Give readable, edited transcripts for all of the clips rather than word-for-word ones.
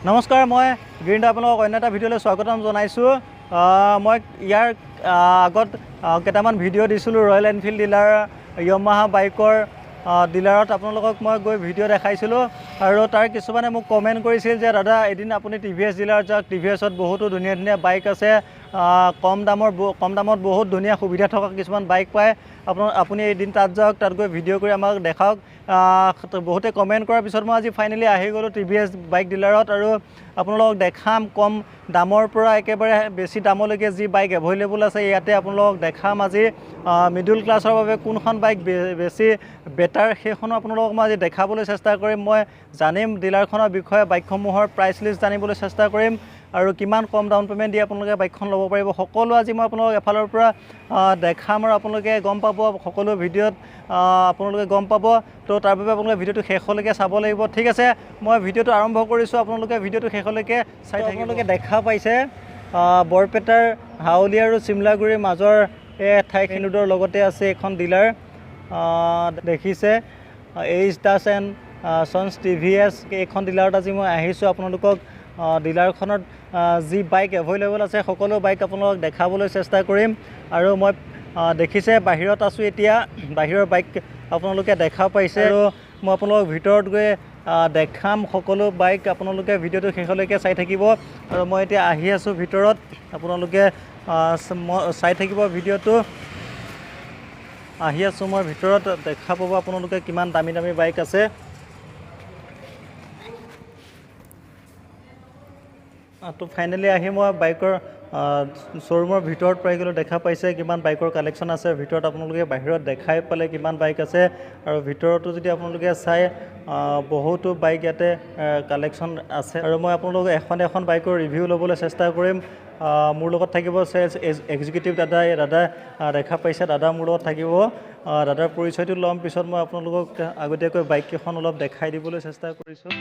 নমস্কাৰ, মই গিৰিন্দ্ৰ আপোনালোকক অন্য এটা ভিডিঅ'লৈ স্বাগতম জনাইছোঁ। মই ইয়াৰ আগত কেইটামান ভিডিঅ' দিছিলোঁ ৰয়েল এনফিল্ড ডিলাৰ য়ামাহা বাইকৰ ডিলাৰত আপোনালোকক মই গৈ ভিডিঅ' দেখাইছিলোঁ আৰু তাৰ কিছুমানে মোক কমেণ্ট কৰিছিল যে দাদা এদিন আপুনি TVS ডিলাৰত যাওক, TVSত বহুতো ধুনীয়া ধুনীয়া বাইক আছে, কম দামত বহুত ধুনীয়া সুবিধা থকা কিছুমান বাইক পায়, আপুনি এদিন তাত যাওক, তাত গৈ ভিডিঅ' কৰি আমাক দেখাওক। বহুতে কমেণ্ট কৰাৰ পিছত মই আজি ফাইনেলি আহি গ'লোঁ TVS বাইক ডিলাৰত আৰু আপোনালোকক দেখাম কম দামৰ পৰা একেবাৰে বেছি দামলৈকে যি বাইক এভেইলেবল আছে ইয়াতে আপোনালোকক দেখাম। আজি মিডল ক্লাছৰ বাবে কোনখন বাইক বেছি বেটাৰ সেইখনো আপোনালোকক মই আজি দেখাবলৈ চেষ্টা কৰিম। মই জানিম ডিলাৰখনৰ বিষয়ে, বাইকসমূহৰ প্ৰাইচ লিষ্ট জানিবলৈ চেষ্টা কৰিম আৰু কিমান কম ডাউন পে'মেণ্ট দি আপোনালোকে বাইকখন ল'ব পাৰিব, সকলো আজি মই আপোনালোকক এফালৰ পৰা দেখাম আৰু আপোনালোকে গম পাব, সকলো ভিডিঅ'ত আপোনালোকে গম পাব। তো তাৰ বাবে আপোনালোকে ভিডিঅ'টো শেষলৈকে চাব লাগিব। ঠিক আছে, মই ভিডিঅ'টো আৰম্ভ কৰিছোঁ, আপোনালোকে ভিডিঅ'টো শেষলৈকে চাই থাকিব। আপোনালোকে দেখা পাইছে বৰপেটাৰ হাউলি আৰু চিমলাগুৰিৰ মাজৰ এই ঠাইখিনিৰ লগতে আছে এখন ডিলাৰ, দেখিছে H.Das এণ্ড Cont TVS। এইখন ডিলাৰত আজি মই আহিছোঁ আপোনালোকক ডিলাৰখনত যি বাইক এভেইলেবল আছে সকলো বাইক আপোনালোকক দেখাবলৈ চেষ্টা কৰিম। আৰু মই দেখিছে বাহিৰত আছোঁ, এতিয়া বাহিৰৰ বাইক আপোনালোকে দেখা পাইছে আৰু মই আপোনালোকক ভিতৰত গৈ দেখাম সকলো বাইক। আপোনালোকে ভিডিঅ'টো শেষলৈকে চাই থাকিব আৰু মই এতিয়া আহি আছোঁ ভিতৰত, আপোনালোকে চাই থাকিব ভিডিঅ'টো। আহি আছোঁ মই ভিতৰত, দেখা পাব আপোনালোকে কিমান দামী দামী বাইক আছে। তো ফাইনেলি আহি মই বাইকৰ শ্ব'ৰুমৰ ভিতৰত পাই গ'লোঁ। দেখা পাইছে কিমান বাইকৰ কালেকশ্যন আছে ভিতৰত, আপোনালোকে বাহিৰত দেখাই পালে কিমান বাইক আছে আৰু ভিতৰতো যদি আপোনালোকে চাই বহুতো বাইক ইয়াতে কালেকশ্যন আছে আৰু মই আপোনালোকক এখন এখন বাইকৰ ৰিভিউ ল'বলৈ চেষ্টা কৰিম। মোৰ লগত থাকিব চেলছ এক্সিকিউটিভ দাদা দেখা পাইছে, দাদা মোৰ লগত থাকিব। দাদাৰ পৰিচয়টো ল'ম পিছত, মই আপোনালোকক আগতীয়াকৈ বাইককেইখন অলপ দেখাই দিবলৈ চেষ্টা কৰিছোঁ।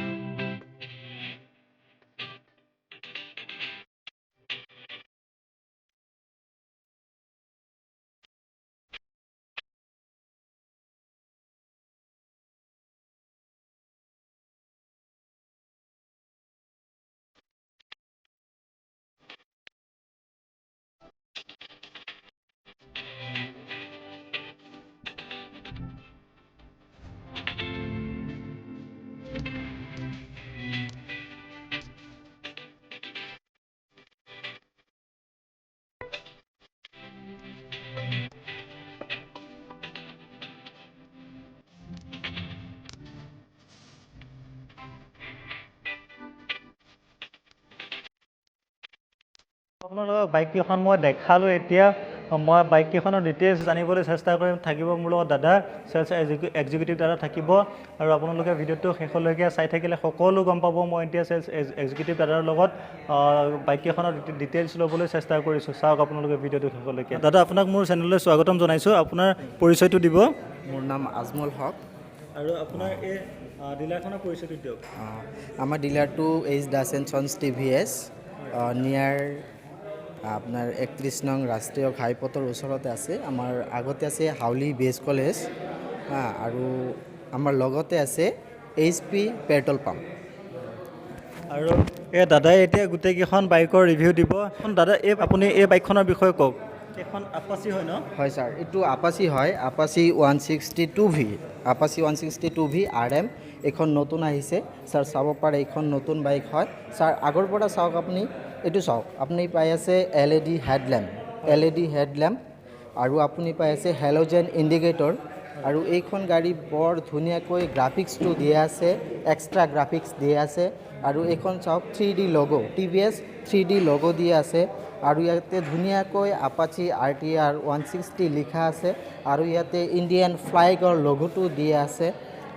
আপোনালোকক বাইককেইখন মই দেখালোঁ, এতিয়া মই বাইককেইখনৰ ডিটেইলছ জানিবলৈ চেষ্টা কৰিম। থাকিব মোৰ লগত দাদা, চেলছ এক্সিকিউটিভ দাদা থাকিব আৰু আপোনালোকে ভিডিঅ'টো শেষলৈকে চাই থাকিলে সকলো গম পাব। মই এতিয়া চেলছ এক্সিকিউটিভ দাদাৰ লগত বাইককেইখনৰ ডিটেইলছ ল'বলৈ চেষ্টা কৰিছোঁ। চাওক আপোনালোকে ভিডিঅ'টো শেষলৈকে। দাদা আপোনাক মোৰ চেনেললৈ স্বাগতম জনাইছোঁ, আপোনাৰ পৰিচয়টো দিব। মোৰ নাম আজমল হক আৰু আপোনাৰ এই ডিলাৰখনৰ পৰিচয়টো দিয়ক। আমাৰ ডিলাৰটো H.Das এণ্ড Cont TVS নিয়াৰ আপোনাৰ 31 নং ৰাষ্ট্ৰীয় ঘাইপথৰ ওচৰতে আছে। আমাৰ আগতে আছে হাউলি বেছ কলেজ আৰু আমাৰ লগতে আছে HP পেট্ৰল পাম্প। আৰু এই দাদাই এতিয়া গোটেইকেইখন বাইকৰ ৰিভিউ দিব। দাদা আপুনি এই বাইকখনৰ বিষয়ে কওক। এইখন আপাচি হয় ন? হয় ছাৰ, এইটো আপাচি হয়, Apache 162V, Apache 162V RM। এইখন নতুন আহিছে ছাৰ, চাব পাৰে এইখন নতুন বাইক হয় ছাৰ। আগৰ পৰা চাওক, আপুনি এইটো চাওক, আপুনি পাই আছে LED হেডলেম্প আৰু আপুনি পাই আছে হেল'জেন ইণ্ডিকেটৰ। আৰু এইখন গাড়ী বৰ ধুনীয়াকৈ গ্ৰাফিক্সটো দিয়া আছে, এক্সট্ৰা গ্ৰাফিক্স দিয়া আছে। আৰু এইখন চাওক 3D লগ' TVS 3D লগ' দিয়া আছে আৰু ইয়াতে ধুনীয়াকৈ আপাচি RTR 160 লিখা আছে আৰু ইয়াতে ইণ্ডিয়ান ফ্লাইগৰ লগ'টো দিয়া আছে।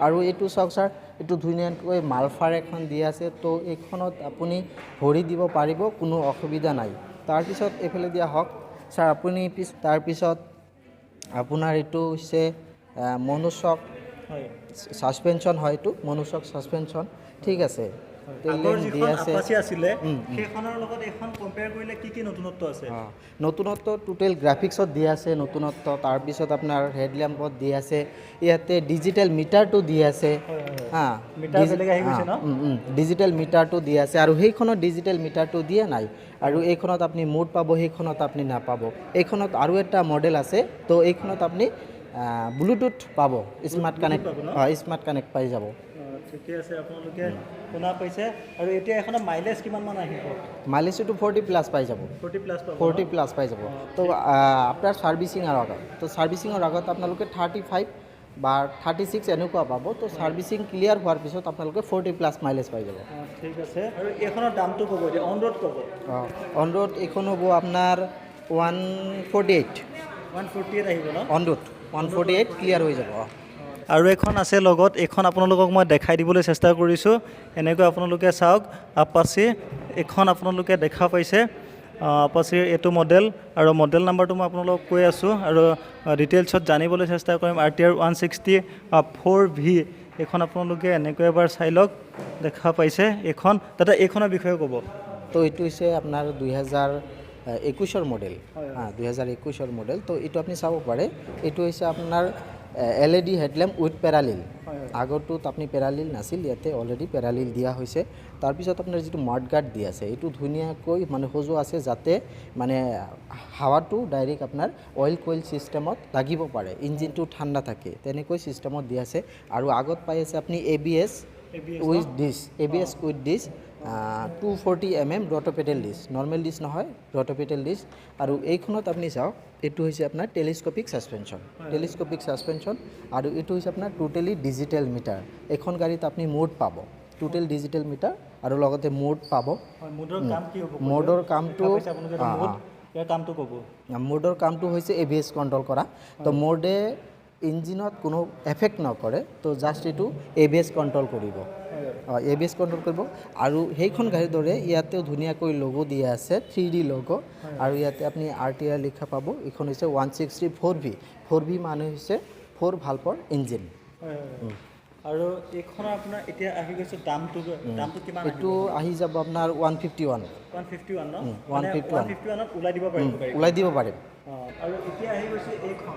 আৰু এইটো চাওক ছাৰ, এইটো ধুনীয়াকৈ মালফাৰ এখন দিয়া আছে, তো এইখনত আপুনি ভৰি দিব পাৰিব, কোনো অসুবিধা নাই। তাৰপিছত এইফালে দিয়া হওক ছাৰ, আপুনি তাৰপিছত আপোনাৰ এইটো হৈছে মনোচক ছাছপেনশ্যন হয়, এইটো মনোচক ছাছপেনশ্যন। ঠিক আছে, টেইল আগৰ লেম্প দি যিখন আছে আপাচি আছিলে সেইখনৰ লগত এখন কম্পেয়াৰ কৰিলে কি নতুনত্ব আছে নতুনত্ব টোটেল গ্ৰাফিক্সত দি আছে নতুনত্ব তাৰপিছত আপোনাৰ হেডলেম্পত দি আছে ইয়াতে ডিজিটেল মিটাৰটো দি আছে হা মিটাৰ বেলেগ আহি গৈছে ন ডিজিটেল মিটাৰটো দি আছে আৰু সেইখনত ডিজিটেল মিটাৰটো দিয়া নাই আৰু এইখনত আপুনি মোড পাব সেইখনত আপুনি নাপাব এইখনত আৰু এটা মডেল আছে তো এইখনত আপুনি ব্লুটুথ পাব স্মাৰ্ট কানেক্ট পাই যাব ঠিকে আছে আপোনালোকে শুনা পাইছে আৰু এতিয়া এখনৰ মাইলেজ কিমান মান আহিব মাইলেজটো 40+ পাই যাব 40+ পাই যাব তো আপোনাৰ ছাৰ্ভিচিঙৰ আগত তো ছাৰ্ভিচিঙৰ আগত আপোনালোকে 35 বা 36 এনেকুৱা পাব তো ছাৰ্ভিচিং ক্লিয়াৰ হোৱাৰ পিছত আপোনালোকে 40+ মাইলেজ পাই যাব ঠিক আছে আৰু এইখনৰ দামটো ক'ব এতিয়া অন ৰোড ক'ব অন ৰোড এইখন হ'ব আপোনাৰ 148 আহিব ন অন ৰোড 148 ক্লিয়াৰ হৈ যাব আৰু এখন আছে লগত এইখন আপোনালোকক মই দেখাই দিবলৈ চেষ্টা কৰিছোঁ এনেকৈ আপোনালোকে চাওক আপাচি এইখন আপোনালোকে দেখা পাইছে আপাচিৰ এইটো মডেল আৰু মডেল নাম্বাৰটো মই আপোনালোকক কৈ আছোঁ আৰু ডিটেইলছত জানিবলৈ চেষ্টা কৰিম RTR 160 4V এইখন আপোনালোকে এনেকৈ এবাৰ চাই লওক দেখা পাইছে এইখন তাতে এইখনৰ বিষয়ে ক'ব তো এইটো হৈছে আপোনাৰ 2021 মডেল 2021 মডেল তো এইটো আপুনি চাব পাৰে এইটো হৈছে আপোনাৰ LED হেডলেম্প উইথ পেৰালিল আগৰটোত আপুনি পেৰালিল নাছিল ইয়াতে অলৰেডি পেৰালিল দিয়া হৈছে তাৰপিছত আপোনাৰ যিটো মাডগাৰ্ড দি আছে এইটো ধুনীয়াকৈ মানে সজোৱা আছে যাতে মানে হাৱাটো ডাইৰেক্ট আপোনাৰ অইল কইল চিষ্টেমত লাগিব পাৰে ইঞ্জিনটো ঠাণ্ডা থাকে তেনেকৈ চিষ্টেমত দি আছে আৰু আগত পাই আছে আপুনি ABS উইথ ডিছ 240 ৰট'পেডেল ডিছ নৰ্মেল ডিছ নহয় ৰট'পেডেল ডিছ আৰু এইখনত আপুনি চাওক এইটো হৈছে আপোনাৰ টেলিস্কোপিক ছাছপেনশ্যন আৰু এইটো হৈছে আপোনাৰ টোটেলি ডিজিটেল মিটাৰ এইখন গাড়ীত আপুনি মোড পাব টোটেল ডিজিটেল মিটাৰ আৰু লগতে মোড পাব মোডৰ কামটো হৈছে ABS কণ্ট্ৰল কৰা তো মোডে ইঞ্জিনত কোনো এফেক্ট নকৰে তো জাষ্ট এইটো ABS কণ্ট্ৰল কৰিব ABS কণ্ট্ৰল কৰিব আৰু সেইখন গাড়ীৰ দৰে ইয়াতেও ধুনীয়াকৈ লোগো দিয়া আছে 3D লোগো আৰু ইয়াতে আপুনি RTR লিখা পাব এইখন হৈছে 160 4V মানে হৈছে 4 ভালপৰ ইঞ্জিন আৰু এইখন আপোনাৰ এতিয়া আহি গৈছে দামটো কিমান এইটো আহি যাব আপোনাৰ 151 ন 151 ওলাই দিব পাৰিম আৰু এতিয়া আহি গৈছে এইখন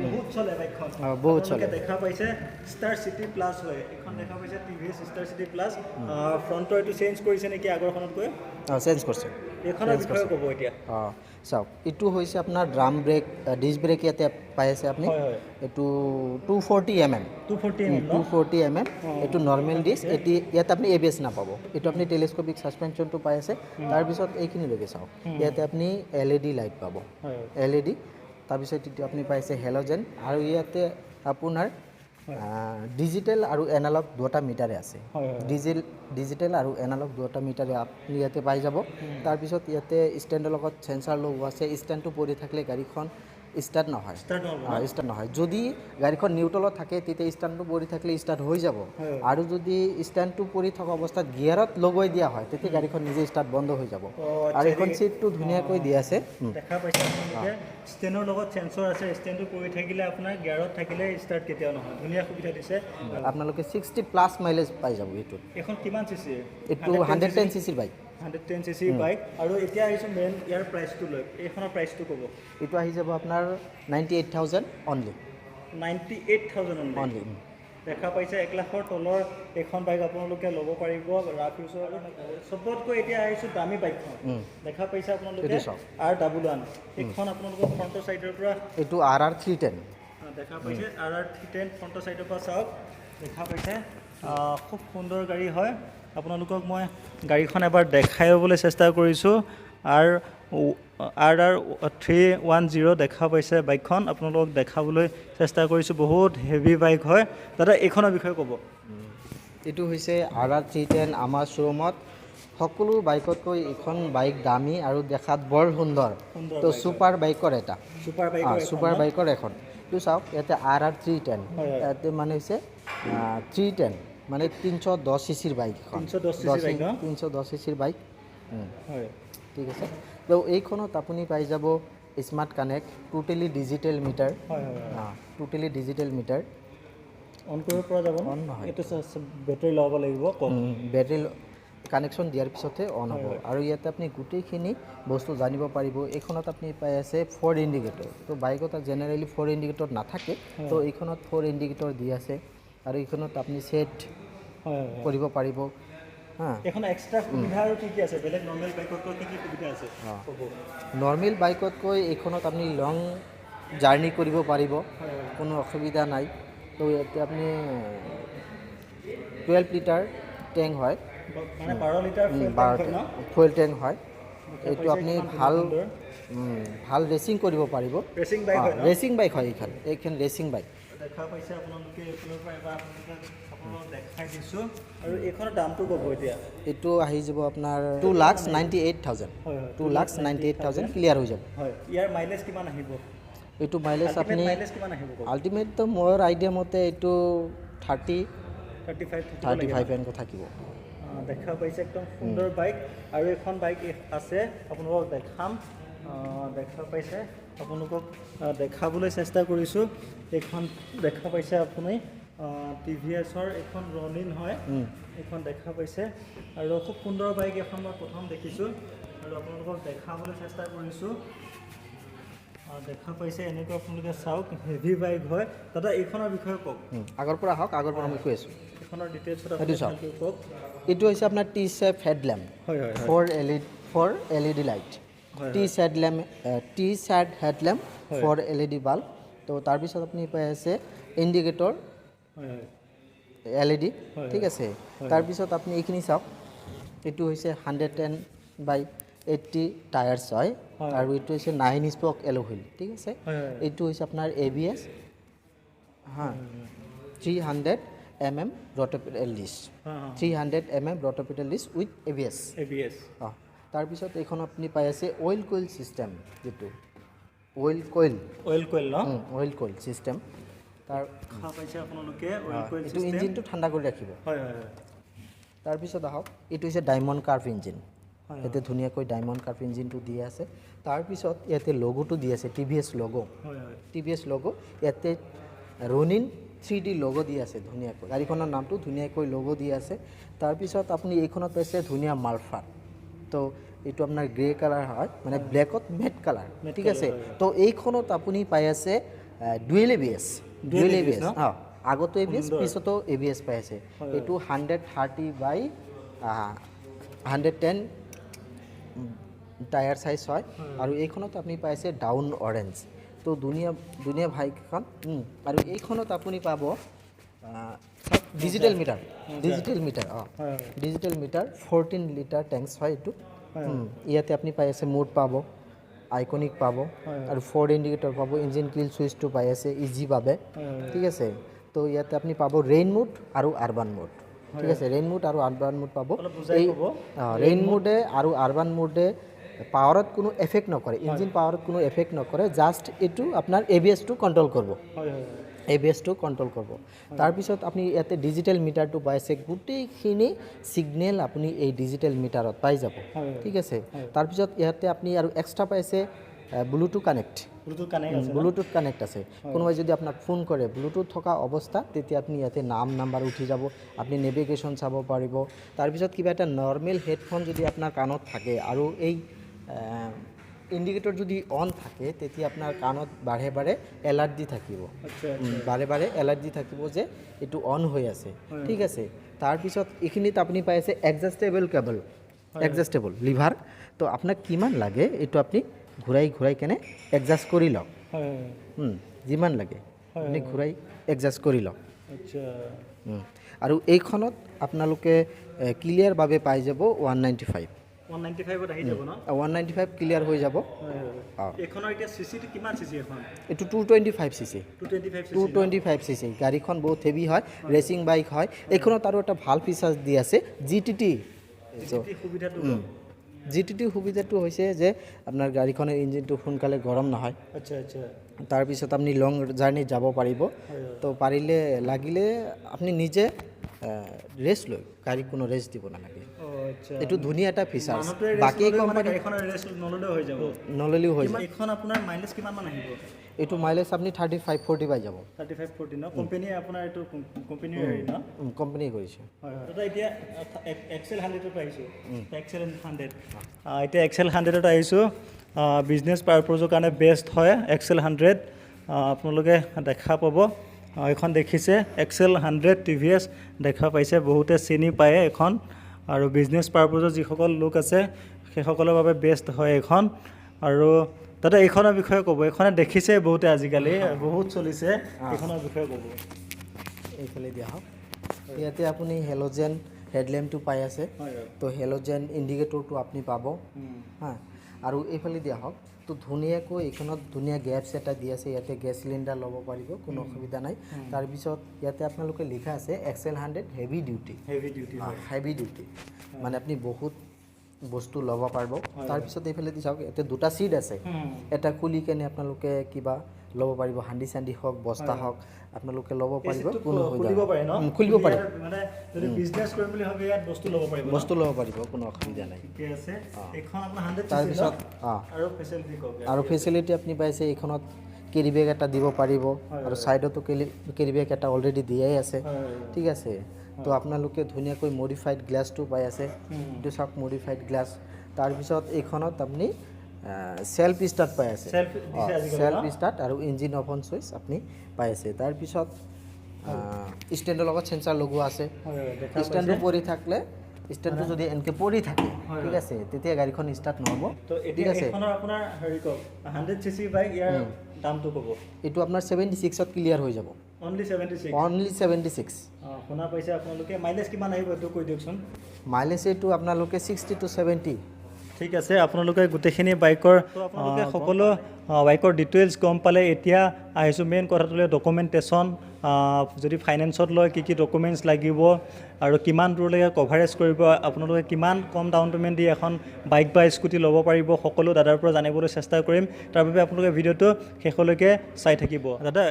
বহুত চলে বাইকখন বহুত চলে দেখা পাইছে ষ্টাৰ চিটি প্লাছ হয় এইখন দেখা পাইছে TVS ষ্টাৰ চিটি প্লাছ ফ্ৰণ্টৰ এইটো চেঞ্জ কৰিছে নেকি আগৰখনতকৈ চেঞ্জ কৰিছে এইখনৰ বিষয়ে ক'ব এতিয়া চাওক এইটো হৈছে আপোনাৰ ড্ৰাম ব্ৰেক ডিছ ব্ৰেক ইয়াতে পাই আছে আপুনি এইটো 240 mm এইটো নৰ্মেল ডিছ ইয়াতে আপুনি ABS নাপাব এইটো আপুনি টেলিস্কোপিক ছাছপেনশ্যনটো পাই আছে তাৰপিছত এইখিনিলৈকে চাওক ইয়াতে আপুনি LED লাইট পাব LED তাৰপিছত এইটো আপুনি পাইছে হেল'জেন আৰু ইয়াতে আপোনাৰ ডিজিটেল আৰু এনালগ দুটা মিটাৰে আছে ডিজিটেল আৰু এনালগ দুটা মিটাৰে আপুনি ইয়াতে পাই যাব তাৰপিছত ইয়াতে ষ্টেণ্ডৰ লগত সেন্সাৰ লগোৱা আছে ষ্টেণ্ডটো পৰি থাকিলে গাড়ীখন ষ্টাৰ্ট নহয় যদি গাড়ীখন নিউট্ৰেলত থাকে তেতিয়া ষ্টেণ্ডটো পৰি থাকিলে ষ্টাৰ্ট হৈ যাব আৰু যদি ষ্টেণ্ডটো পৰি থকা অৱস্থাত গিয়াৰত লগাই দিয়া হয় তেতিয়া গাড়ীখন নিজে ষ্টাৰ্ট বন্ধ হৈ যাব আৰু এইখন চিটটো ধুনীয়াকৈ দিয়া আছে দেখা পাইছে ষ্টেণ্ডৰ লগত সেন্সৰ আছে ষ্টেণ্ডটো পৰি থাকিলে আপোনাৰ গিয়াৰত থাকিলে ষ্টাৰ্ট কেতিয়াও নহয় ধুনীয়া সুবিধা দিছে আপোনালোকে 60+ মাইলেজ পাই যাব এইটোত এখন কিমান চিচি এইটো 110 cc বাইক 110 cc বাইক আৰু এতিয়া আহিছোঁ মেইন ইয়াৰ প্ৰাইচটো লৈ এইখনৰ প্ৰাইচটো ক'ব এইটো আহি যাব আপোনাৰ 98,000 অনলি 98,000 অনলি দেখা পাইছে 1 লাখৰ তলৰ এখন বাইক আপোনালোকে ল'ব পাৰিব ৰাফ ইউজৰ চবতকৈ এতিয়া আহিছোঁ দামী বাইকখন দেখা পাইছে আপোনালোকে R11 এইখন আপোনালোকৰ ফ্ৰণ্টৰ চাইডৰ পৰা এইটো RR 310 দেখা পাইছে RR 310 ফ্ৰণ্টৰ চাইডৰ পৰা চাওক দেখা পাইছে খুব সুন্দৰ গাড়ী হয় আপোনালোকক মই গাড়ীখন এবাৰ দেখাই ল'বলৈ চেষ্টা কৰিছোঁ RR 310 দেখা পাইছে বাইকখন আপোনালোকক দেখাবলৈ চেষ্টা কৰিছোঁ বহুত হেভি বাইক হয় দাদা এইখনৰ বিষয়ে ক'ব এইটো হৈছে RR 310 আমাৰ শ্ব'ৰুমত সকলো বাইকতকৈ এইখন বাইক দামী আৰু দেখাত বৰ সুন্দৰ তো ছুপাৰ বাইকৰ এটা ছুপাৰ বাইকৰ এখন এইটো চাওক ইয়াতে RR 310 ইয়াতে মানে হৈছে 310 মানে 310 চিচিৰ বাইক এখন 310 চিচিৰ বাইক হয় ঠিক আছে তো এইখনত আপুনি পাই যাব smart connect totally digital meter totally digital meter on কৰিব পৰা যাব অন নহয় এইটো বেটাৰী লগাব লাগিব কানেকশ্যন দিয়াৰ পিছতহে অন হ'ব আৰু ইয়াতে আপুনি গোটেইখিনি বস্তু জানিব পাৰিব এইখনত আপুনি পাই আছে 4 ইণ্ডিকেটৰ তো বাইকত জেনেৰেলি 4 ইণ্ডিকেটৰ নাথাকে তো এইখনত 4 ইণ্ডিকেটৰ দি আছে আৰু এইখনত আপুনি সেট কৰিব পাৰিব এখন এক্সট্ৰা সুবিধা আৰু কি আছে বেলেগ নৰ্মেল বাইকতকৈ কি সুবিধা আছে নৰ্মেল বাইকতকৈ এইখনত আপুনি লং জাৰ্নি কৰিব পাৰিব কোনো অসুবিধা নাই তো ইয়াতে আপুনি 12 লিটাৰ টেংক হয় মানে 12 লিটাৰ ফুয়েল টেংক হয় এইটো আপুনি ভাল ৰেচিং কৰিব পাৰিব ৰেচিং বাইক হয় এইখন ৰেচিং বাইক দেখা পাইছে আপোনালোকে এইফালৰ পৰা এবাৰ আপোনালোকক দেখাই দিছোঁ আৰু এইখনৰ দামটো ক'ব এতিয়া এইটো আহি যাব আপোনাৰ 2,98,000 2,98,000 ক্লিয়াৰ হৈ যাব হয় ইয়াৰ মাইলেজ কিমান আহিব এইটো মাইলেজ আপুনি কিমান আহিব আল্টিমেট তো মোৰ আইডিয়া মতে এইটো 35 এনেকৈ থাকিব দেখা পাইছে একদম সুন্দৰ বাইক আৰু এখন বাইক আছে আপোনালোকক দেখাম দেখা পাইছে আপোনালোকক দেখাবলৈ চেষ্টা কৰিছোঁ এইখন দেখা পাইছে আপুনি TVSৰ এখন ৰনিন হয় এইখন দেখা পাইছে আৰু খুব সুন্দৰ বাইক এখন মই প্ৰথম দেখিছোঁ আৰু আপোনালোকক দেখাবলৈ চেষ্টা কৰিছোঁ দেখা পাইছে এনেকুৱা আপোনালোকে চাওক হেভি বাইক হয় দাদা এইখনৰ বিষয়ে কওক আগৰ পৰা আহক আগৰ পৰা মই কৈ আছোঁ এইখনৰ ডিটেইলছত আপুনি কওক এইটো হৈছে আপোনাৰ টি শেপ হেডলেম্প হয় হয় 4 LED লাইট টি শেড হেডলেম্প 4 LED বাল্ব তো তাৰপিছত আপুনি পাই আছে ইণ্ডিকেটৰ LED ঠিক আছে তাৰপিছত আপুনি এইখিনি চাওক এইটো হৈছে 110/80 টায়াৰ্ছ হয় আৰু এইটো হৈছে 9 স্পক এলো হুইল ঠিক আছে এইটো হৈছে আপোনাৰ ABS 300 mm rotopetal disc 300 mm rotopetal disc with ABS তাৰপিছত এইখন আপুনি পাই আছে অইল কইল চিষ্টেম যেটো অইল কইল চিষ্টেম তাৰ পাইছে আপোনালোকে অইল কইল চিষ্টেম ইঞ্জিনটো ঠাণ্ডা কৰি ৰাখিব তাৰপিছত আহক এইটো হৈছে ডায়মণ্ড কাৰ্ভ ইঞ্জিন ইয়াতে ধুনীয়াকৈ ডায়মণ্ড কাৰ্ভ ইঞ্জিনটো দি আছে তাৰপিছত ইয়াতে লগোটো দি আছে TVS লগো ইয়াতে ৰনিন 3D লগো দি আছে ধুনীয়াকৈ গাড়ীখনৰ নামটো ধুনীয়াকৈ লগো দি আছে তাৰপিছত আপুনি এইখনত পাইছে ধুনীয়া মালফাৰ তো এইটো আপোনাৰ গ্ৰে কালাৰ হয় মানে ব্লেকত মেট কালাৰ ঠিক আছে তো এইখনত আপুনি পাই আছে ডুৱেল ABS আগতো ABS পিছতো ABS পাই আছে এইটো 130/110 টায়াৰ সাইজ হয় আৰু এইখনত আপুনি পাই আছে ডাউন অৰেঞ্জ তো ধুনীয়া বাইকখন আৰু এইখনত আপুনি পাব ডিজিটেল মিটাৰ 14 লিটাৰ টেংকছ হয় এইটো ইয়াতে আপুনি পাই আছে মোড পাব আইকনিক পাব আৰু 4 ইণ্ডিকেটৰ পাব ইঞ্জিন কিল সুইচটো পাই আছে ইজি পাবে ঠিক আছে তো ইয়াতে আপুনি পাব ৰেইন মোড আৰু আৰবান মোড ঠিক আছে ৰেইন মোড আৰু আৰবান মোড পাব এই ৰেইন মোডে আৰু আৰবান মোডে পাৱাৰত কোনো এফেক্ট নকৰে ইঞ্জিন পাৱাৰত কোনো এফেক্ট নকৰে জাষ্ট এইটো আপোনাৰ ABS-টো কণ্ট্ৰল কৰিব তাৰপিছত আপুনি ইয়াতে ডিজিটেল মিটাৰটো পাইছে গোটেইখিনি সিগনেল আপুনি এই ডিজিটেল মিটাৰত পাই যাব ঠিক আছে তাৰপিছত ইয়াতে আপুনি আৰু এক্সট্ৰা পাইছে ব্লুটুথ কানেক্ট আছে কোনোবাই যদি আপোনাক ফোন কৰে ব্লুটুথ থকা অৱস্থা তেতিয়া আপুনি ইয়াতে নাম্বাৰ উঠি যাব আপুনি নেভিগেশ্যন চাব পাৰিব তাৰপিছত কিবা এটা নৰ্মেল হেডফোন যদি আপোনাৰ কাণত থাকে আৰু এই ইণ্ডিকেটৰ যদি অন থাকে তেতিয়া আপোনাৰ কাণত বাৰে এলাৰ্ট দি থাকিব বাৰে এলাৰ্ট দি থাকিব যে এইটো অন হৈ আছে ঠিক আছে তাৰপিছত এইখিনিত আপুনি পাই আছে এডজাষ্টেবল লিভাৰ তো আপোনাক কিমান লাগে এইটো আপুনি ঘূৰাই কেনে এডজাষ্ট কৰি লওক যিমান লাগে আপুনি ঘূৰাই এডজাষ্ট কৰি লওক আৰু এইখনত আপোনালোকে ক্লিয়াৰভাৱে পাই যাব 195 আহি যাব ন 195 ক্লিয়াৰ হৈ যাব এখনৰ এতিয়া সিসিটো কিমান সিসি এখন এটো 225 সিসি গাড়ীখন বহুত হেভি হয় ৰেচিং বাইক হয় এখনত আৰু এটা ভাল ফিচাৰ্স দি আছে GTT সুবিধাটো হৈছে যে আপোনাৰ গাড়ীখনৰ ইঞ্জিনটো সোনকালে গৰম নহয় তাৰপিছত আপুনি লং জাৰ্নি যাব পাৰিব তো পাৰিলে লাগিলে আপুনি নিজে ৰেষ্ট লৈ গাড়ীক কোনো ৰেষ্ট দিব নালাগে আচ্ছা এইটো ধুনীয়া এটা ফিচাৰ্ছ মানুহটোৱে বাকী কোম্পানী গাড়ীখনৰ ৰেষ্ট নললেও হৈ যাব নললেও হৈ যায় এইখন আপোনাৰ মাইলেজ কিমান মান আহিব এইটো মাইলেজ আপুনি 35-40 পাই যাব 35-40 ন কোম্পানীয়ে আপোনাৰ এইটো কোম্পানীৰ হেৰি ন কোম্পানীয়ে কৰিছে হয় হয় দাদা এতিয়া এক্সেল 100ত আহিছোঁ এক্সেল 100 এতিয়া এক্সেল 100ত আহিছোঁ বিজনেছ পাৰপজৰ কাৰণে বেষ্ট হয় এক্সেল 100 আপোনালোকে দেখা পাব এইখন দেখিছে এক্সেল 100 TVS দেখা পাইছে বহুতে চিনি পায় এখন আৰু বিজনেছ পাৰপজৰ যিসকল লোক আছে সেইসকলৰ বাবে বেষ্ট হয় এইখন আৰু দাদা এইখনৰ বিষয়ে ক'ব এইখনে দেখিছে বহুতে আজিকালি বহুত চলিছে এইখনৰ বিষয়ে ক'ব এইফালে দিয়া হওক ইয়াতে আপুনি হেলোজেন হেডলেম্পটো পাই আছে তো হেলোজেন ইণ্ডিকেটৰটো আপুনি পাব হা আৰু এইফালে দিয়া হওক তো ধুনীয়াকৈ এইখনত ধুনীয়া গেপছ এটা দি আছে ইয়াতে গেছ চিলিণ্ডাৰ ল'ব পাৰিব কোনো অসুবিধা নাই তাৰপিছত ইয়াতে আপোনালোকে লিখা আছে এক্সেল 100 হেভি ডিউটি মানে আপুনি বহুত বস্তু ল'ব পাৰিব তাৰপিছত এইফালে দি চাওক ইয়াতে দুটা চিট আছে এটা খুলি কেনে আপোনালোকে কিবা ল'ব পাৰিব হান্দি চান্দি হওক বস্তা হওক আপোনালোকে ল'ব পাৰিব কোনো খুলিব পাৰে মানে যদি বিজনেছ কৰিম বুলি ভাবে ইয়াত বস্তু ল'ব পাৰিব কোনো অসুবিধা নাই ঠিকে আছে এইখন আপোনাৰ 100 তাৰপিছত আৰু ফেচিলিটি আপুনি পাইছে এইখনত কেৰি বেগ এটা দিব পাৰিব আৰু ছাইডতো কেৰি বেগ এটা অলৰেডি দিয়াই আছে ঠিক আছে তো আপোনালোকে ধুনীয়াকৈ মডিফাইড গ্লাছটো পাই আছে এইটো চাওক মডিফাইড গ্লাছ তাৰপিছত এইখনত আপুনি সেলফ স্টাৰ্ট পাই আছে সেলফ স্টাৰ্ট আৰু ইঞ্জিন অপন চুইচ আপুনি পাই আছে তাৰপিছত ষ্টেণ্ডৰ লগত সেন্সাৰ লগোৱা আছে ষ্টেণ্ডটো পৰি থাকিলে ষ্টেণ্ডটো যদি এনেকৈ পৰি থাকে ঠিক আছে তেতিয়া গাড়ীখন ষ্টাৰ্ট নহ'ব ঠিক আছে এইখনৰ আপোনাৰ হেৰি কওক 100cc বাইক ইয়াৰ দামটো ক'ব এইটো আপোনাৰ 76ত ক্লিয়াৰ হৈ যাব অনলি 76 শুনা পাইছে আপোনালোকে মাইলেজ কিমান আহিব এইটো কৈ দিয়কচোন মাইলেজ এইটো আপোনালোকে 60 to 70 ঠিক আছে আপোনালোকে গোটেইখিনি বাইকৰ আপোনালোকে সকলো বাইকৰ ডিটেইলছ গম পালে এতিয়া আহিছোঁ মেইন কথাটোলৈ ডকুমেণ্টেশ্যন যদি ফাইনেন্সত লয় কি কি ডকুমেণ্টছ লাগিব আৰু কিমান দূৰলৈকে কভাৰেজ কৰিব আপোনালোকে কিমান কম ডাউন পে'মেণ্ট দি এখন বাইক বা স্কুটি ল'ব পাৰিব সকলো দাদাৰ পৰা জানিবলৈ চেষ্টা কৰিম তাৰ বাবে আপোনালোকে ভিডিঅ'টো শেষলৈকে চাই থাকিব দাদা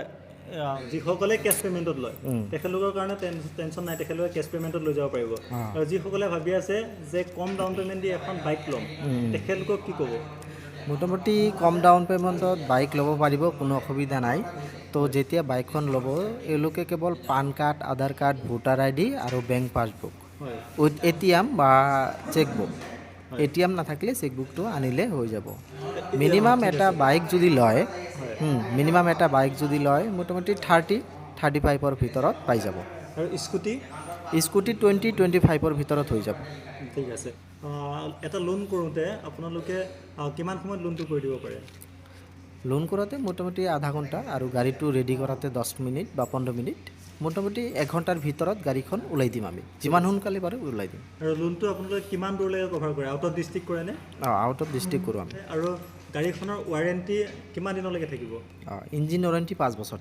যিসকলে কেছ পে'মেণ্টত লয় তেখেতলোকৰ কাৰণে টেনশ্যন নাই তেখেতলোকে কেছ পে'মেণ্টত লৈ যাব পাৰিব আৰু যিসকলে ভাবি আছে যে কম ডাউন পে'মেণ্ট দি এখন বাইক ল'ম তেখেতলোকক কি ক'ব মোটামুটি কম ডাউন পে'মেণ্টত বাইক ল'ব পাৰিব কোনো অসুবিধা নাই তো যেতিয়া বাইকখন ল'ব এওঁলোকে কেৱল পান কাৰ্ড আধাৰ কাৰ্ড ভোটাৰ ID আৰু বেংক পাছবুক উইথ ATM বা চেকবুক ATM নাথাকিলে চেকবুকটো আনিলে হৈ যাব মিনিমাম এটা বাইক যদি লয় মোটামুটি 30-35ৰ ভিতৰত পাই যাব আৰু স্কুটি 20-25ৰ ভিতৰত হৈ যাব ঠিক আছে এটা লোন কৰোঁতে আপোনালোকে কিমান সময়ত লোনটো কৰি দিব পাৰে লোন কৰোঁতে মোটামুটি আধা ঘণ্টা আৰু গাড়ীটো ৰেডি কৰাতে 10 মিনিট বা 15 মিনিট মোটামুটি 1 ঘণ্টাৰ ভিতৰত গাড়ীখন ওলাই দিম আমি যিমান সোনকালে পাৰোঁ ওলাই দিম আৰু লোনটো আপোনালোকে কিমান দূৰলৈকে কভাৰ কৰে আউট অফ ডিষ্ট্ৰিক্ট কৰেনে আউট অফ ডিষ্ট্ৰিক্ট কৰোঁ আমি আৰু গাড়ীখনৰ ৱাৰেণ্টি কিমান দিনলৈকে থাকিব ইঞ্জিন ৱাৰেণ্টি 5 বছৰ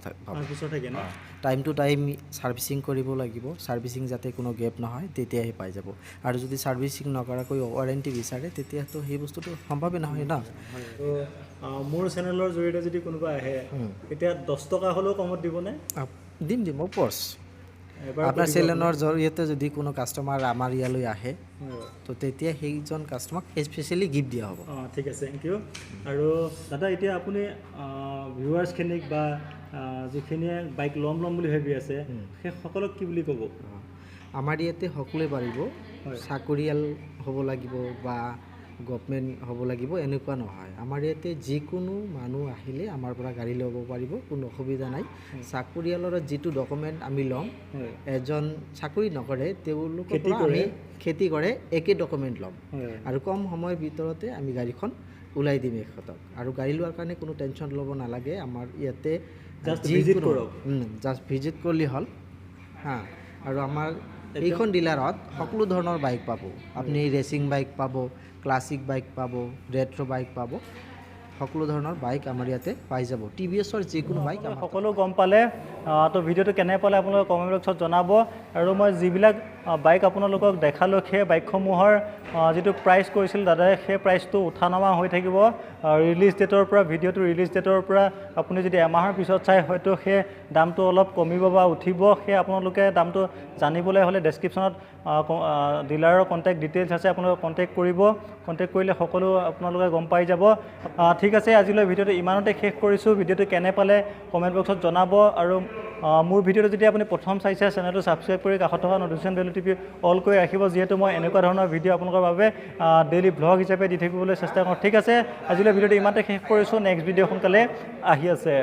থাকে ন টাইম টু টাইম ছাৰ্ভিচিং কৰিব লাগিব ছাৰ্ভিচিং যাতে কোনো গেপ নহয় তেতিয়াহে পাই যাব আৰু যদি ছাৰ্ভিচিং নকৰাকৈ ৱাৰেণ্টি বিচাৰে তেতিয়াতো সেই বস্তুটো সম্ভৱে নহয় ন মোৰ চেনেলৰ জৰিয়তে যদি কোনোবা আহে এতিয়া 10 টকা হ'লেও কমত দিবনে দিম অফক'ৰ্ছ আপোনাৰ চেনেলৰ জৰিয়তে যদি কোনো কাষ্টমাৰ আমাৰ ইয়ালৈ আহে তো তেতিয়া সেইজন কাষ্টমাৰক স্পেচিয়েলি গিফ্ট দিয়া হ'ব ঠিক আছে থেংক ইউ আৰু দাদা এতিয়া আপুনি ভিউৱাৰ্ছখিনিক বা যিখিনিয়ে বাইক ল'ম বুলি ভাবি আছে সেই সকলক কি বুলি ক'ব আমাৰ ইয়াতে সকলোৱে পাৰিব চাকৰিয়াল হ'ব লাগিব বা গভৰ্ণমেণ্ট হ'ব লাগিব এনেকুৱা নহয় আমাৰ ইয়াতে যিকোনো মানুহ আহিলে আমাৰ পৰা গাড়ী ল'ব পাৰিব কোনো অসুবিধা নাই চাকৰিয়ালৰ যিটো ডকুমেণ্ট আমি ল'ম এজন চাকৰি নকৰে তেওঁলোকৰ পৰা আমি খেতি কৰে একে ডকুমেণ্ট ল'ম আৰু কম সময়ৰ ভিতৰতে আমি গাড়ীখন ওলাই দিম এখেতক আৰু গাড়ী লোৱাৰ কাৰণে কোনো টেনশ্যন ল'ব নালাগে আমাৰ ইয়াতে জাষ্ট ভিজিট কৰিলে হ'ল হা আৰু আমাৰ এইখন ডিলাৰত সকলো ধৰণৰ বাইক পাব আপুনি ৰেচিং বাইক পাব ক্লাছিক বাইক পাব ৰেট্ৰ' বাইক পাব সকলো ধৰণৰ বাইক আমাৰ ইয়াতে পাই যাব TVSৰ যিকোনো বাইক সকলো গম পালে তো ভিডিঅ'টো কেনে পালে আপোনালোকে কমেণ্ট বক্সত জনাব আৰু মই যিবিলাক বাইক আপোনালোকক দেখালোঁ সেই বাইকসমূহৰ যিটো প্ৰাইচ কৈছিল দাদাই সেই প্ৰাইচটো উঠা নমা হৈ থাকিব ৰিলিজ ডেটৰ পৰা ভিডিঅ'টো ৰিলিজ ডেটৰ পৰা আপুনি যদি এমাহৰ পিছত চাই হয়তো সেই দামটো অলপ কমিব বা উঠিব সেই আপোনালোকে দামটো জানিবলৈ হ'লে ডেছক্ৰিপশ্যনত ডিলাৰৰ কণ্টেক্ট ডিটেইলছ আছে আপোনালোকে কণ্টেক্ট কৰিব কণ্টেক্ট কৰিলে সকলো আপোনালোকে গম পাই যাব ঠিক আছে আজিলৈ ভিডিঅ'টো ইমানতে শেষ কৰিছোঁ ভিডিঅ'টো কেনে পালে কমেণ্ট বক্সত জনাব আৰু মোৰ ভিডিঅ'টো যদি আপুনি প্ৰথম চাইছে চেনেলটো ছাবস্ক্ৰাইব কৰি কাষত থকা নটিফিকেশ্যন বেলটো টিপি অল কৰি ৰাখিব যিহেতু মই এনেকুৱা ধৰণৰ ভিডিঅ' আপোনালোকৰ বাবে ডেইলি ভ্লগ হিচাপে দি থাকিবলৈ চেষ্টা কৰোঁ ঠিক আছে আজিলৈ ভিডিঅ'টো ইমানতে শেষ কৰিছোঁ নেক্সট ভিডিঅ' সোনকালে আহি আছে